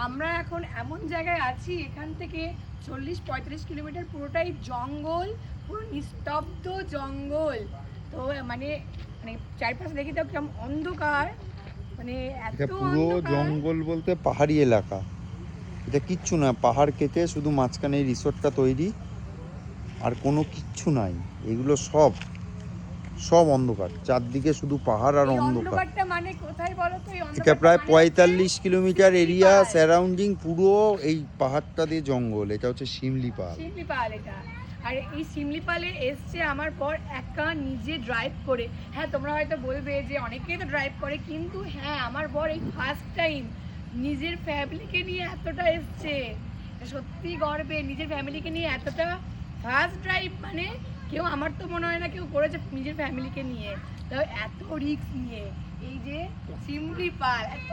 আমরা এখন এমন জায়গায় আছি, এখান থেকে 40-45 কিলোমিটার পুরোটাই জঙ্গল, পুরো নিস্তব্ধ জঙ্গল। তো মানে মানে চারপাশে দেখি তো কিরকম অন্ধকার, মানে এটা এত পুরো অন্ধকার। জঙ্গল বলতে পাহাড়ি এলাকা। এটা কিচ্ছু না, পাহাড় কেটে শুধু মাঝখানে এই রিসোর্টটা তৈরি, আর কোনো কিচ্ছু নাই। এগুলো সব সব অন্ধকার, চারদিকে শুধু পাহাড় আর এই অন্ধকার। অন্ধকারটা মানে কোথায় বলো তো? এই এটা অন্ধকারটা প্রায় মানে হচ্ছে 45 কিলোমিটার এরিয়া শিমলিপাল। সারাউন্ডিং, পুরো এই পাহাড়টা দিয়ে জঙ্গল। এটা হচ্ছে শিমলিপাল। শিমলিপাল এটা। আর এই শিমলিপালে এসছে আমার পর একা নিজে ড্রাইভ করে। হ্যাঁ, তোমরা হয়তো বলবে যে অনেকেই তো ড্রাইভ করে, কিন্তু হ্যাঁ, আমার বর এই ফার্স্ট টাইম নিজের ফ্যামিলিকে নিয়ে এতটা এসছে। সত্যি গর্বে, নিজের ফ্যামিলিকে নিয়ে এতটা ফার্স্ট ড্রাইভ, মানে কেউ, আমার তো মনে হয় না কেউ করেছে নিজের ফ্যামিলিকে নিয়ে, তাও এত রিস্ক নিয়ে। এই যে শিমলিপাল, এত